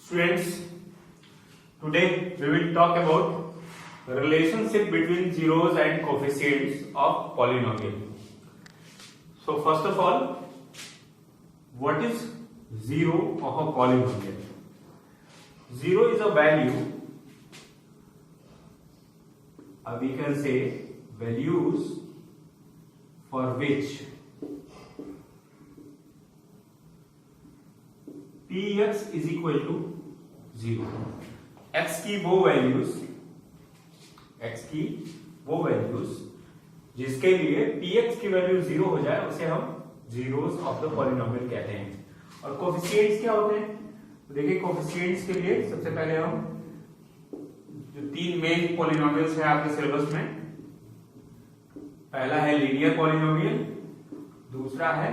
Students, today we will talk about the relationship between zeros and coefficients of polynomial. So first of all, what is zero of a polynomial? Zero is a value, we can say values for which px is equal to 0. x की वो values जिसके लिए px की value 0 हो जाए उसे हम zeros of the polynomial कहते हैं। और कोफिशिएंट्स क्या होते हैं? तो देखिए कोफिशिएंट्स के लिए सबसे पहले हम जो तीन मेन पॉलिनोमियल्स है आपके सिलेबस में, पहला है लीनियर पॉलिनोमियल, दूसरा है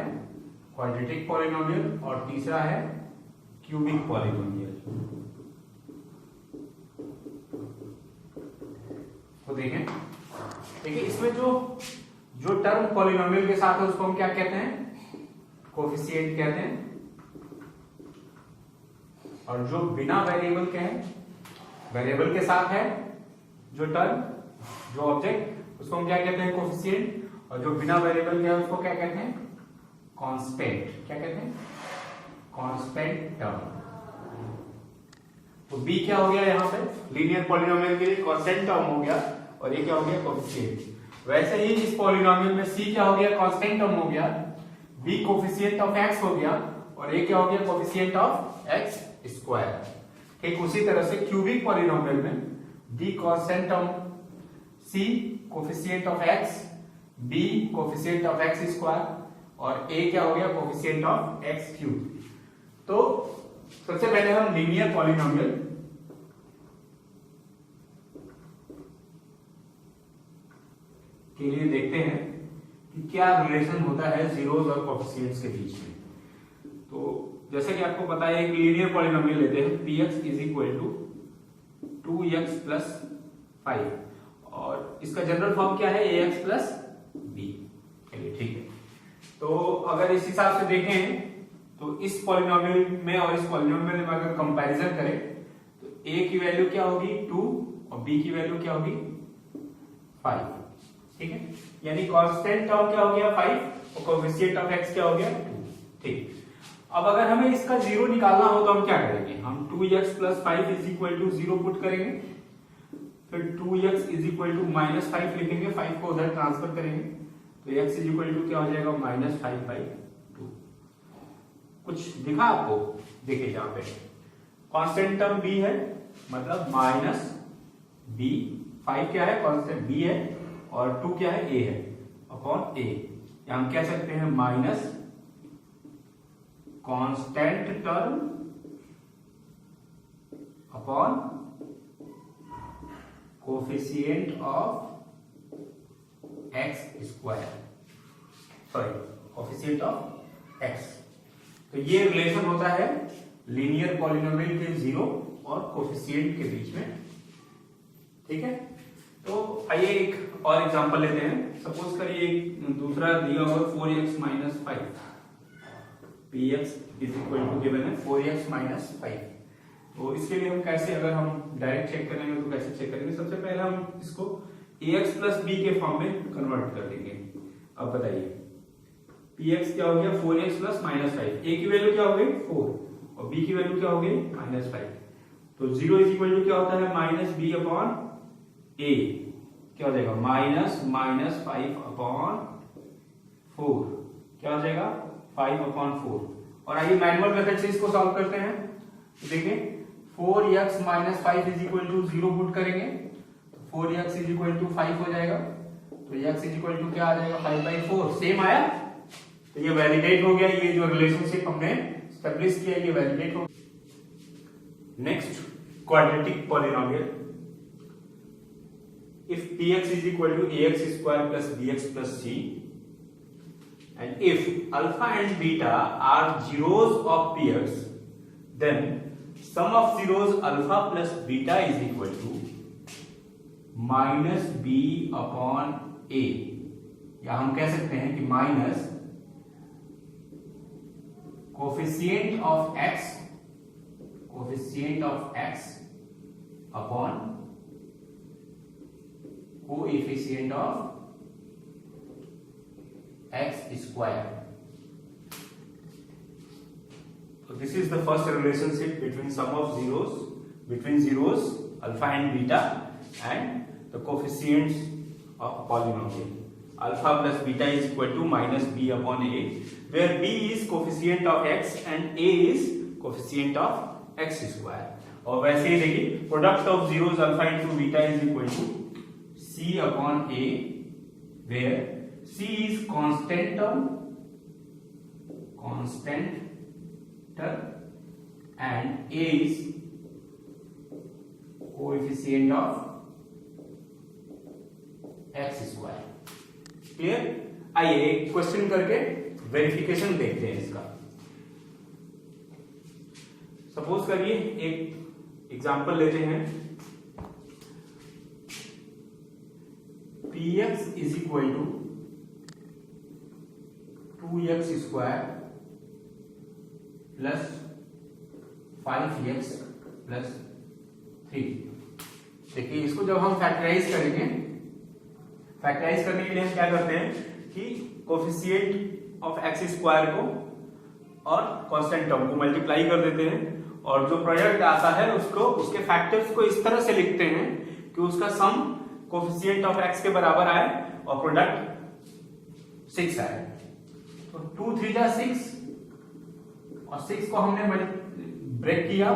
क्वाड्रेटिक पॉलिनोमियल और तीसरा है क्यूबिक पॉलिनोमियल। तो देखें, देखिए इसमें जो टर्म पॉलिनोमियल के साथ है उसको हम क्या कहते हैं? कोफिशिएंट कहते हैं। और जो बिना वेरिएबल के है, वेरिएबल के साथ है जो टर्म, जो ऑब्जेक्ट, उसको हम क्या कहते हैं? कोफिशिएंट। और जो बिना वेरिएबल के है उसको क्या कहते हैं? कांस्टेंट। क्या कहते हैं? Constant term. तो b क्या हो गया यहाँ पे? लीनियर पॉलिनोमियल के लिए कांस्टेंट टर्म हो गया और ये क्या हो गया? कोफिशिएंट। वैसे ही इस पॉलिनोमियल में c क्या हो गया? कांस्टेंट टर्म हो गया, b कोफिशिएंट ऑफ x हो गया और ये क्या हो गया? Coefficient of x square. ठीक उसी तरह से क्यूबिक पॉलिनोमियल में d constant term, c coefficient of x, b coefficient of x square और a क्या हो गया? Coefficient of x cube. तो सबसे पहले हम लीनियर पॉलिनोमियल के लिए देखते हैं कि क्या रिलेशन होता है जीरोस और कोफिशिएंट्स के बीच में। तो जैसे कि आपको पता है कि लीनियर पॉलिनोमियल लेते हैं px is equal to 2x plus 5 और इसका जनरल फॉर्म क्या है? ax plus b। चलिए ठीक है। तो अगर इस हिसाब से देखें तो इस पॉलिनोमियल में और इस पॉलिनोमियल में अगर कंपैरिजन करें तो a की वैल्यू क्या होगी? 2 और b की वैल्यू क्या होगी? 5। ठीक है, यानी कांस्टेंट टर्म क्या हो गया? 5 और कोफिशिएंट ऑफ x क्या हो गया? 2। ठीक, अब अगर हमें इसका जीरो निकालना हो तो हम क्या करेंगे? हम 2x plus 5 is equal to 0 put करेंगे, फिर 2x is equal to minus 5 लिखेंगे, 5 को उधर ट्रांसफर करेंगे तो x इज इक्वल टू क्या हो जाएगा? -5/2। कुछ दिखा आपको? देखिए यहाँ पे कांस्टेंट टर्म b है, मतलब माइनस b, 5 क्या है? कांस्टेंट b है और 2 क्या है? a है, अपॉन a। या हम कह सकते हैं minus constant term upon coefficient of x square, sorry coefficient of x। तो ये रिलेशन होता है लीनियर पॉलिनोमियल के जीरो और कोफिशिएंट के बीच में। ठीक है, तो आइए एक और एग्जांपल लेते हैं। सपोज करिए दूसरा दिया हुआ 4x minus 5, px is equal to given है 4x माइनस 5। तो इसके लिए हम कैसे, अगर हम डायरेक्ट चेक करेंगे तो कैसे चेक करेंगे? सबसे पहले हम इसको ax प्लस b के फॉर्म में कन्वर्ट कर देंगे। अब बताइए px क्या हो गया? 4x plus minus 5। a की वैल्यू क्या हो गई? 4 और b की वैल्यू क्या हो गई? -5। तो 0 इज इक्वल टू क्या होता है? Minus b upon a। क्या हो जाएगा? -5 अपॉन 4। क्या हो जाएगा? 5 अपॉन 4। और आइए मैनुअल मेथड से इसको सॉल्व करते हैं। तो देखिए 4x minus 5 is equal to 0 put करेंगे तो 4x इज इक्वल टू 5 हो जाएगा। तो x इज इक्वल टू क्या आ जाएगा? 5/4। सेम आया, तो ये वैलिडेट हो गया। ये जो रिलेशनशिप हमने एस्टेब्लिश किया ये वैलिडेट हो। Next, quadratic polynomial. If px is equal to ax square plus bx plus c and if alpha and beta are zeros of px, then sum of zeros alpha plus beta is equal to minus b upon a। या हम कह सकते हैं कि minus coefficient of x coefficient of x upon coefficient of x square. So this is the first relationship between sum of zeros, between zeros alpha and beta, and the coefficients of polynomial. Alpha plus beta is equal to minus b upon a, where b is coefficient of x and a is coefficient of x square. और वैसे ही देखिए product of zeros alpha into beta is equal to c upon a, where c is constant term and a is coefficient of x square. Clear? आइए एक question करके verification देखते हैं इसका. सपोज करिए एक एग्जांपल लेते हैं. px is equal to 2x square plus 5x plus 3. देखिए इसको जब हम फैक्टराइज करेंगे, फैक्टराइज करने के लिए हम क्या करते हैं कि कोफिशिएंट ऑफ एक्स स्क्वायर को और कांस्टेंट टर्म को मल्टीप्लाई कर देते हैं, और जो प्रोडक्ट आता है उसको, उसके फैक्टर्स को इस तरह से लिखते हैं कि उसका सम कोफिशिएंट ऑफ एक्स के बराबर आए और प्रोडक्ट 6 आए. तो 2 3 जा 6 और 6 को हमने ब्रेक किया,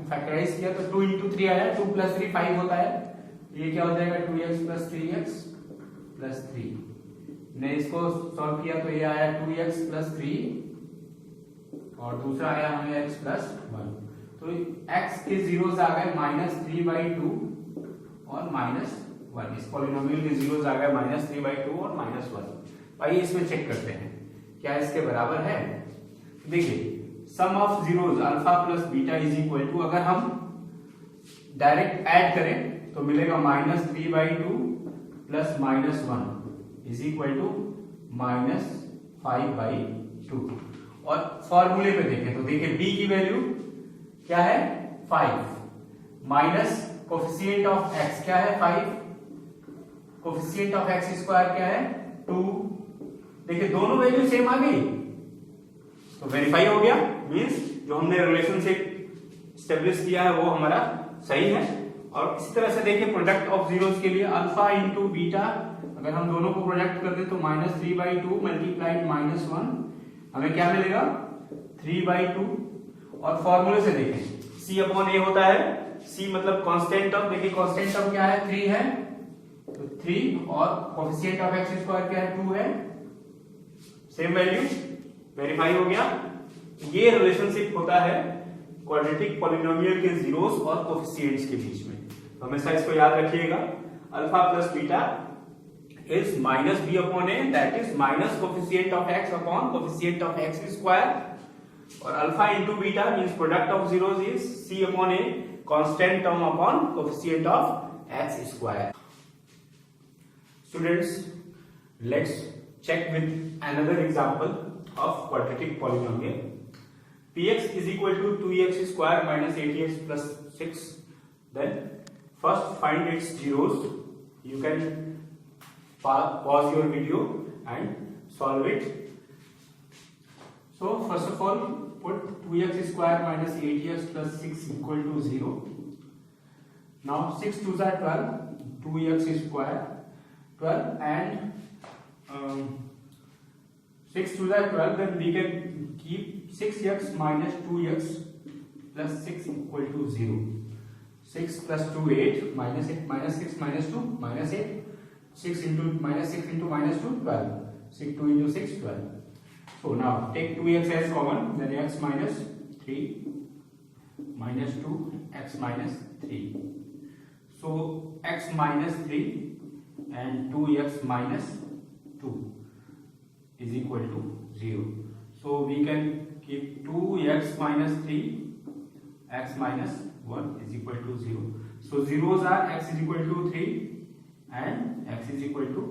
फैक्टराइज किया, तो 2 into 3 आया, 2 plus 3 5 होता है. ये क्या हो जाएगा 2x plus 3x plus 3. ने इसको सॉल्व किया तो ये आया 2x plus 3 और दूसरा आया हमें x plus 1. तो x के जीरोस आ गए -3/2 और -1. इस पॉलिनोमियल के जीरोस आ गए -3/2 और -1. आइए इसमें चेक करते हैं क्या इसके बराबर है. देखिए sum of zeros alpha plus beta is equal to, अगर हम डायरेक्ट ऐड करें तो मिलेगा -3/2 प्लस -1 इज इक्वल टू -5/2. और फॉर्मूले पे देखें तो देखिए b की वैल्यू क्या है 5 माइनस कोफिशिएंट ऑफ x क्या है 5, कोफिशिएंट ऑफ x स्क्वायर क्या है 2. देखिए दोनों वैल्यू सेम आ गई तो वेरीफाई हो गया, मींस जो हमने रिलेशनशिप स्टेब्लिश किया है वो हमारा सही है. और इसी तरह से देखिए प्रोडक्ट ऑफ जीरोस के लिए अल्फा इंटू बीटा, अगर हम दोनों को प्रोडक्ट कर दे तो -3/2 मल्टीप्लाइड -1 हमें क्या मिलेगा 3/2. और फॉर्मूले से देखें c अपॉन a होता है, c मतलब कांस्टेंट टर्म. देखिए कांस्टेंट टर्म क्या है 3 है, तो 3 और कोफिशिएंट ऑफ x स्क्वायर क्या है 2 है, सेम वैल्यू, वेरीफाई हो गया. ये रिलेशनशिप होता है क्वाड्रेटिक पॉलिनोमियल के जीरोस और कोफिशिएंट्स के बीच में. तो हमेशा इसको याद रखिएगा. Alpha plus beta is minus b upon a, that is minus coefficient of x upon coefficient of x square. और alpha into beta means product of zeros is c upon a, constant term upon coefficient of x square. Students, let's check with another example of quadratic polynomial. px is equal to 2x square minus 8x plus 6. Then first find its zeros. You can pause your video and solve it. So first of all put 2x square minus 8x plus 6 equal to 0. Now 6 2s are 12, 2x square 12 and 6 2s are 12, then we can keep 6x minus 2x plus 6 equal to 0. 6 plus 2 8 minus 8 minus 6 minus 2 minus 8. 6 into minus 6 into minus 2 12. 6 2 into 6 12. So now take 2x as common, then x minus 3 minus 2 x minus 3. So x minus 3 and 2x minus 2 is equal to 0. So we can keep 2x minus 3 x minus 1 is equal to 0. So zeros are x is equal to 3 and x is equal to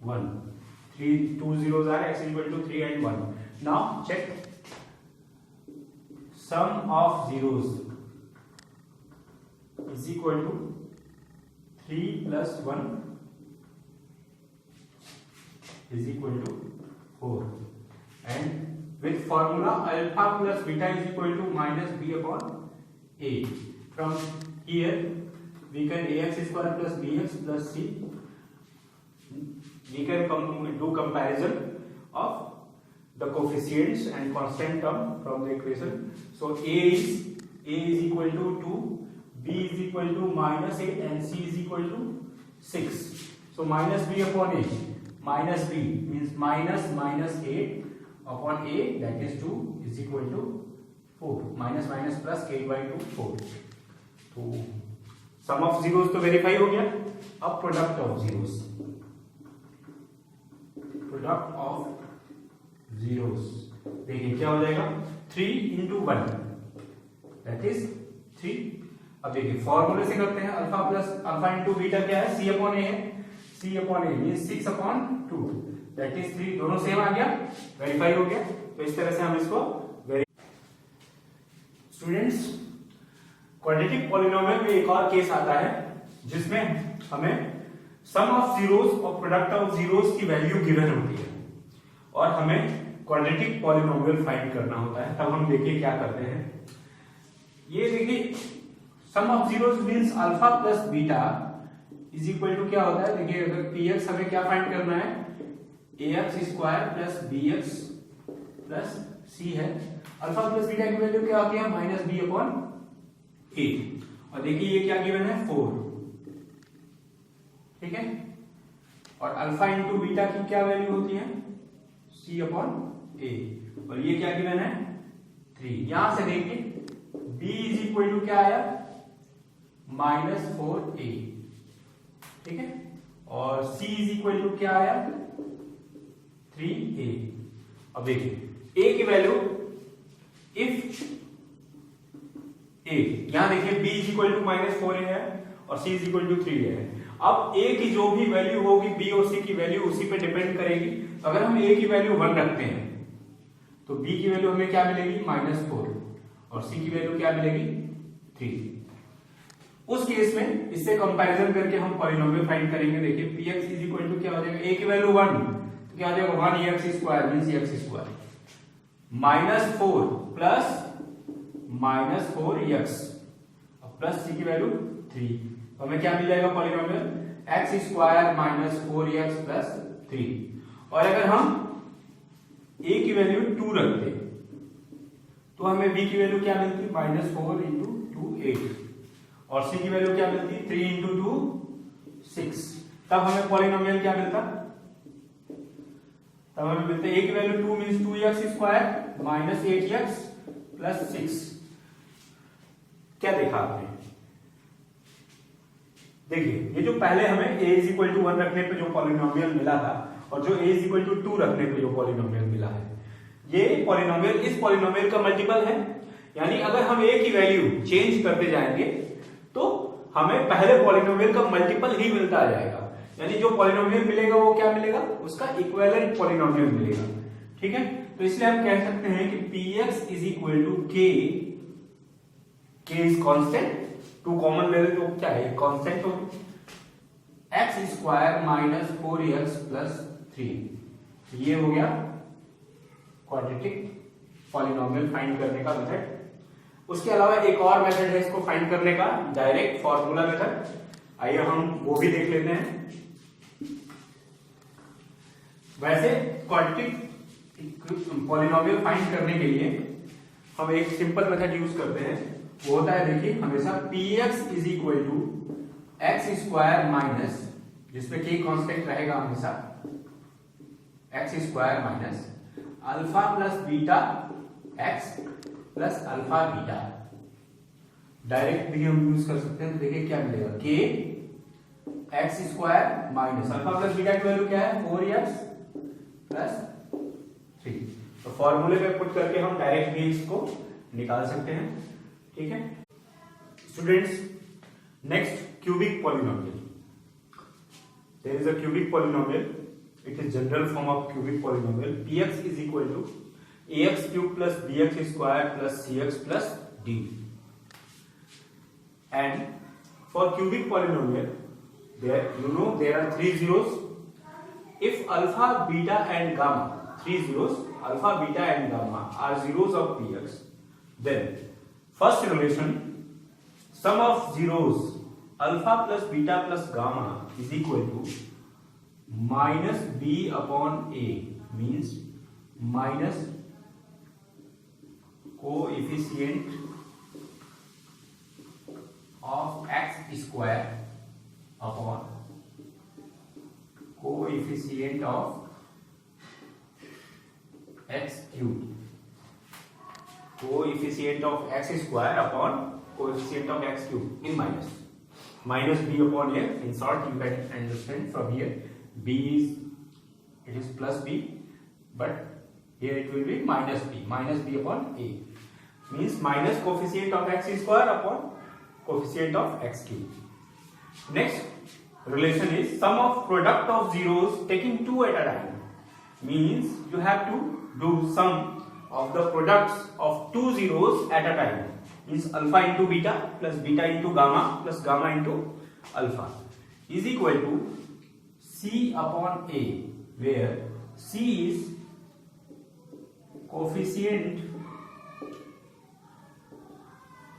1. 2 zeros are x is equal to 3 and 1. Now check sum of zeros is equal to 3 plus 1 is equal to 4, and with formula alpha plus beta is equal to minus b upon a. From here we can ax square plus bx plus c. We can do comparison of the coefficients and constant term from the equation. So a is equal to 2, b is equal to minus 8, and c is equal to 6. So minus b upon a, minus b means minus 8 upon a, that is 2, is equal to 4. Minus plus 8 by 2 4. तो सम of zeros तो verify हो गया. अब product of zeros, product of zeros देखिए क्या हो जाएगा. 3 into 1 that is 3. अब देखिए फॉर्मूले से करते हैं. अल्फा इंटू बीटा क्या है, सी अपॉन ए है. C upon A mean 6 upon 2 that is 3. दोनों सेम आ गया, वेरीफाई हो गया. तो इस तरह से हम इसको स्टूडेंट्स क्वाड्रेटिक पॉलिनोमियल में एक और केस आता है जिसमें हमें सम ऑफ जीरोस और प्रोडक्ट ऑफ जीरोस की वैल्यू गिवन होती है और हमें क्वाड्रेटिक पॉलिनोमियल फाइंड करना होता है. तब हम देखिए क्या करते हैं. ये देखिए sum of zeros means alpha plus beta is equal to क्या होता है. देखिए अगर px हमें क्या फाइंड करना है, ax square plus bx plus c है. अल्फा प्लस बीटा की वैल्यू क्या होती है, माइनस बी अपॉन ए. और देखिए ये क्या गिवन है, 4. ठीक है. और अल्फा इंटू बीटा की क्या वैल्यू होती है, c अपॉन ए. और ये क्या गिवन है, 3. यहां से देखिए b इज इक्वल टू क्या आया, -4a. ठीक है. और c इज इक्वल टू क्या आया, 3a. अब देखिए a की वैल्यू इफ a, यहां देखिए b is equal to -4a है और c is equal to 3a है. अब a की जो भी वैल्यू होगी b और c की वैल्यू उसी पे डिपेंड करेगी. तो अगर हम a की वैल्यू 1 रखते हैं तो b की वैल्यू हमें क्या मिलेगी, -4, और c की वैल्यू क्या मिलेगी, 3. उस केस में इससे कंपैरिजन करके हम पॉलिनोमियल फाइंड करेंगे. देखिए px इज इक्वल टू क्या हो जाएगा, a की वैल्यू 1 तो क्या हो जाएगा, 1x square means x square -4 plus -4x plus c की वैल्यू 3. तो हमें क्या मिल जाएगा polynomial, x square -4x plus 3. और अगर हम a की वैल्यू 2 रखते तो हमें b की वैल्यू क्या मिलती, -4 इंटू 2 8, और c की वैल्यू क्या मिलती, 3 इंटू 2 6. तब हमें पॉलिनोमियल क्या मिलता, तब हमें मिलता है a की value 2 means 2x square -8x plus 6. क्या देखा आपने, देखिए ये जो पहले हमें a इज इक्वल टू 1 रखने पे जो पॉलिनोमियल मिला था और जो a इज इक्वल टू 2 रखने पे जो पॉलिनोमियल मिला है, ये पॉलिनोमियल इस पॉलिनोमियल का मल्टीपल है. यानी अगर हम a की वैल्यू चेंज करते जाएंगे तो हमें पहले पॉलिनोमियल का मल्टीपल ही मिलता जाएगा. यानी जो पॉलिनोमियल मिलेगा वो क्या मिलेगा, उसका इक्विवेलेंट पॉलिनोमियल मिलेगा. ठीक है. तो इसलिए हम कह सकते हैं कि px is equal to k is constant, 2 common ले ले तो क्या है, कांस्टेंट हो, x स्क्वायर -4x प्लस 3. ये हो गया क्वाड्रेटिक पॉलिनोमियल फाइंड करने का मेथड. उसके अलावा एक और मेथड है इसको फाइंड करने का, डायरेक्ट फॉर्मूला मेथड. आइए हम वो भी देख लेते हैं. वैसे क्वाड्रेटिक पॉलिनोमियल फाइंड करने के लिए हम एक सिंपल मेथड यूज करते हैं. वो होता है देखिए हमेशा px is equal to x square minus, जिसमें k कांस्टेंट रहेगा हमेशा, x square minus alpha plus beta x plus alpha beta. Direct भी हम यूज कर सकते हैं. तो देखिए क्या मिलेगा, k x square minus alpha plus beta की वैल्यू क्या है, 4x प्लस 3. तो फॉर्मूले पे पुट करके हम डायरेक्ट भी इसको निकाल सकते हैं. ठीक है students. Next cubic polynomial. There is a cubic polynomial, it is general form of cubic polynomial. px is equal to, ax cube plus bx square plus cx plus d. And for cubic polynomial, there are three zeros. If alpha, beta and gamma, three zeros, alpha, beta and gamma are zeros of px, then first relation, sum of zeros alpha plus beta plus gamma is equal to minus b upon a, means minus coefficient of x square upon coefficient of x cube. Coefficient of x square upon coefficient of x cube in minus b upon a. In short, you can understand from here b is plus b, but here it will be minus b upon a, means minus coefficient of x square upon coefficient of x cube. Next relation is sum of product of zeros taking two at a time, means you have to do sum of the products of two zeros at a time, means alpha into beta plus beta into gamma plus gamma into alpha is equal to c upon a, where c is coefficient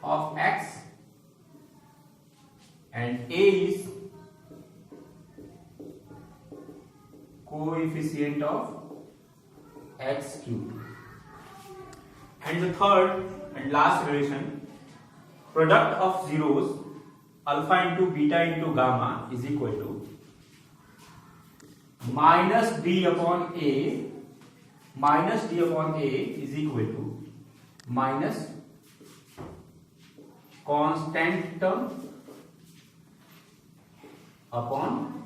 of x and a is coefficient of x cube. And the third and last relation, product of zeros alpha into beta into gamma is equal to minus d upon a, minus d upon a is equal to minus constant term upon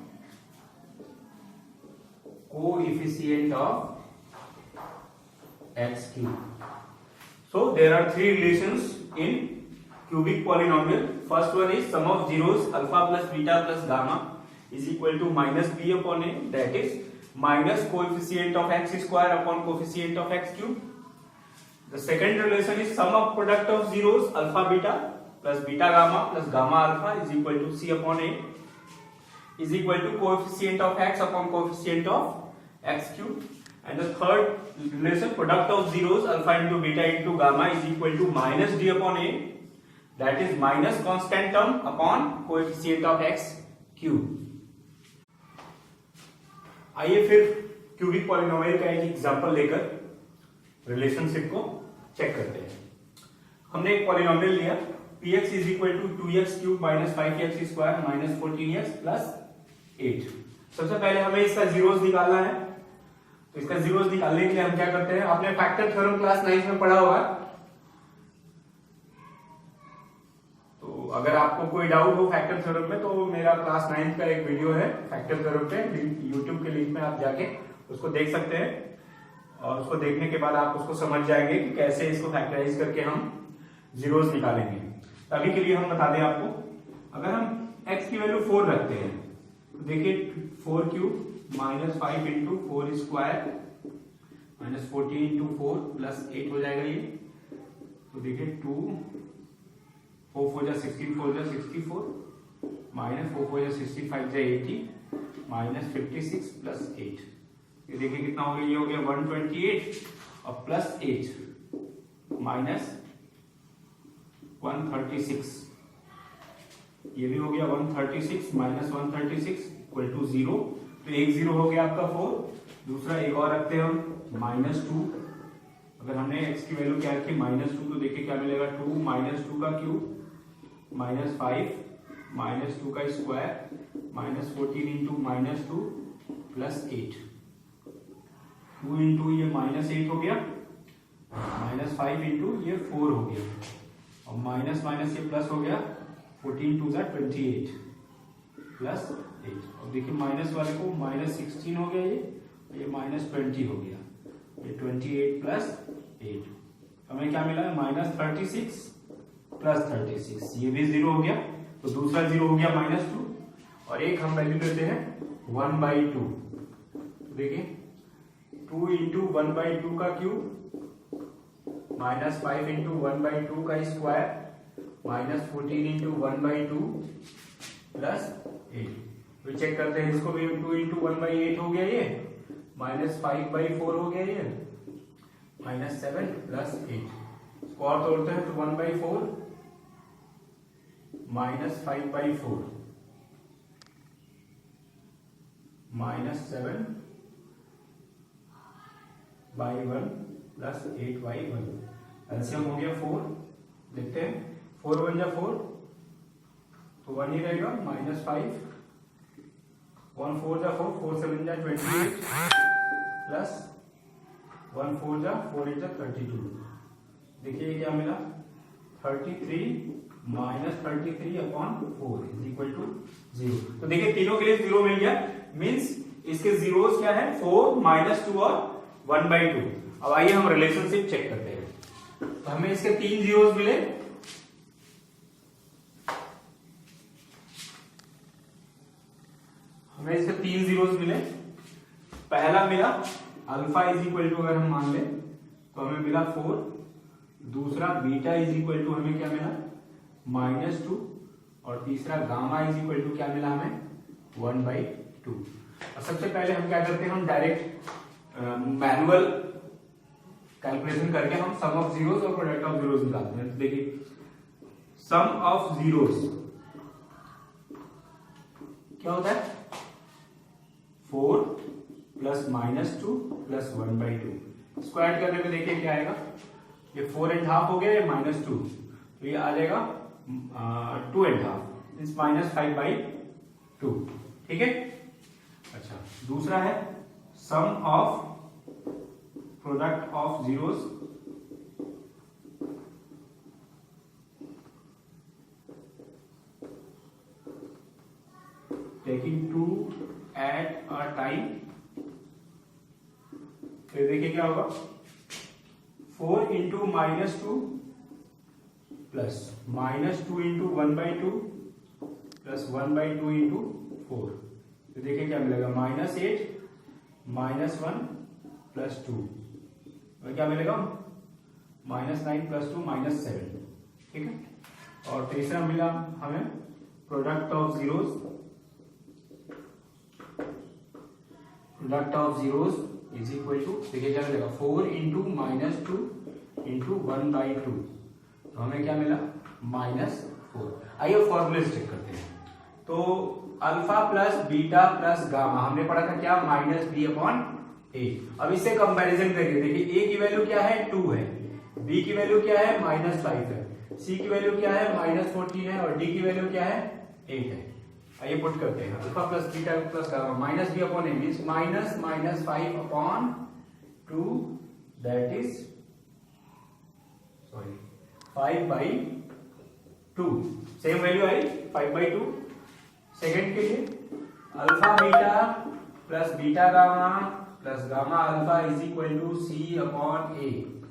coefficient of x cube. So there are three relations in cubic polynomial. First one is sum of zeros alpha plus beta plus gamma is equal to minus b upon a, that is minus coefficient of x square upon coefficient of x cube. The second relation is sum of product of zeros alpha beta plus beta gamma plus gamma alpha is equal to c upon a, is equal to coefficient of x upon coefficient of x cube. And the third relation, product of zeros alpha into beta into gamma is equal to minus d upon a, that is minus constant term upon coefficient of x cube. आइए फिर cubic polynomial का एक example लेकर relationship को check करते हैं। हमने एक पॉलिनोमियल लिया px is equal to 2x cube minus 5x square minus 14x plus 8। सबसे पहले हमें इसका जीरोस निकालना है, तो इसका जीरोस निकालने के लिए हम क्या करते हैं, आपने फैक्टर थ्योरम क्लास 9 में पढ़ा होगा, तो अगर आपको कोई डाउट हो फैक्टर थ्योरम में तो मेरा क्लास 9 का एक वीडियो है फैक्टर थ्योरम पे, यूट्यूब के लिंक में आप जाके उसको देख सकते हैं और उसको देखने के बाद आप उसको समझ जाएंगे कि कैसे इसको फैक्टराइज करके हम जीरोस निकालेंगे। अभी के लिए हम बता दें आपको, अगर हम x की वैल्यू 4 रखते हैं तो देखिए 4 cube minus 5 into 4 square minus 14 into 4 plus 8 हो जाएगा ये, तो देखिए 2 4 4 जा 16 4 जा 64 माइनस 4 4 जा 65 जा 80 माइनस 56 प्लस 8, ये देखिए कितना हो गया, ये हो गया 128 और प्लस 8 माइनस 136, ये भी हो गया 136 माइनस 136 इक्वल टू 0, तो एक 0 हो गया आपका 4। दूसरा एक और रखते हैं हम माइनस 2, अगर हमने x की वैल्यू क्या रखी माइनस 2 तो देखिए क्या मिलेगा 2 माइनस 2 का क्यूब माइनस 5 माइनस 2 का square minus 14 into minus 2 plus 8, 2 into ये माइनस 8 हो गया माइनस 5 इंटू ये 4 हो गया और माइनस माइनस ये प्लस हो गया 14 टू 28 प्लस 8, और देखिए माइनस वाले को माइनस 16 हो गया ये माइनस 20 हो गया, ये 28 प्लस 8, हमें क्या मिला माइनस 36 प्लस 36, ये भी 0 हो गया, तो दूसरा 0 हो गया माइनस 2 और एक हम वैल्यू लेते हैं 1/2, तो देखिए 2 इंटू 1/2 का क्यूब माइनस 5 इंटू 1/2 का स्क्वायर माइनस 14 इंटू 1/2 प्लस 8। तो चेक करते हैं इसको भी, 2 इंटू 1/8 हो गया ये, माइनस 5/4 हो गया ये, माइनस 7 प्लस 8। इसको और तोड़ते हैं तो 1/4 माइनस 5/4 माइनस 7/1 प्लस 8/1। एलसीएम हो गया 4। देखते हैं 4 1 जा 4 तो 1 ही रहेगा, माइनस 5, 1 4 जा 4, 4 7 जा 28 प्लस 1 4 जा 4 8 जा 32। देखिए क्या मिला, 33 माइनस 33/4 इज इक्वल टू 0। तो देखिए तीनों के लिए 0 मिल गया, मींस इसके जीरोस क्या है, 4 -2 और 1/2। अब आइए हम रिलेशनशिप चेक करते हैं। तो हमें इसके 3 जीरोस मिले, हमें इसके 3 जीरोस मिले। पहला मिला अल्फा इज इक्वल टू, अगर हम मान ले तो हमें मिला 4। दूसरा बीटा इज इक्वल टू हमें क्या मिला, -2। और तीसरा गामा इज इक्वल टू क्या मिला हमें, 1/2। और सबसे पहले हम क्या करते हैं, हम डायरेक्ट मैनुअल कैलकुलेशन करके हम सम ऑफ जीरोस और प्रोडक्ट ऑफ जीरोस निकालते हैं। तो देखिए सम ऑफ जीरोस क्या होता है, 4 प्लस -2 प्लस 1/2। स्क्वायर करने में देखिए क्या आएगा, ये 4 1/2 हो गया, ये -2 तो ये आ जाएगा 2 1/2 मींस -5/2। ठीक है। अच्छा, दूसरा है sum of product of zeros taking 2 at a time. फिर देखिए क्या होगा, 4 into -2 plus -2 into 1/2 plus 1/2 into 4। तो देखिए क्या मिलेगा, -8 -1 प्लस 2 और क्या मिलेगा, -9 प्लस 2 -7। ठीक है। और तीसरा मिला हमें product of zeros, product of zeros is equal to, देखिए क्या मिलेगा, 4 इंटू -2 इंटू 1/2 तो हमें क्या मिला, -4। आइए फॉर्मूले चेक करते हैं। तो alpha plus beta plus gamma हमने पढ़ा था क्या, -b/a। अब इससे कंपैरिजन करिए, देखिए a की वैल्यू क्या है, 2 है, b की वैल्यू क्या है, -5 है, c की वैल्यू क्या है, -14 है, और d की वैल्यू क्या है, 8 है। आइए पुट करते हैं, alpha plus beta plus gamma -b/a means -5/2 that is 5/2। Same value आई 5/2। सेकेंड के लिए alpha beta plus beta gamma plus gamma alpha is equal to c/a।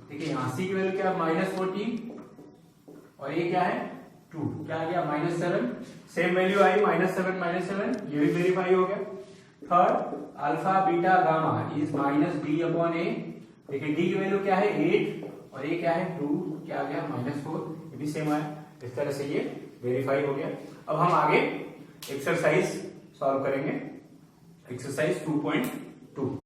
देखिए यहाँ c की वैल्यू क्या है, -14 और ये क्या है, 2, क्या आ गया, -7। सेम वैल्यू आई, -7 ये भी वेरीफाई हो गया। Third alpha beta gamma is -d/a। देखिए d की वैल्यू क्या है, 8 और ये क्या है, 2, क्या आ गया, -4, ये भी सेम आया। इस तरह से ये वेरीफाई हो गया। अब हम आगे एक्सरसाइज सॉल्व करेंगे, एक्सरसाइज 2.2।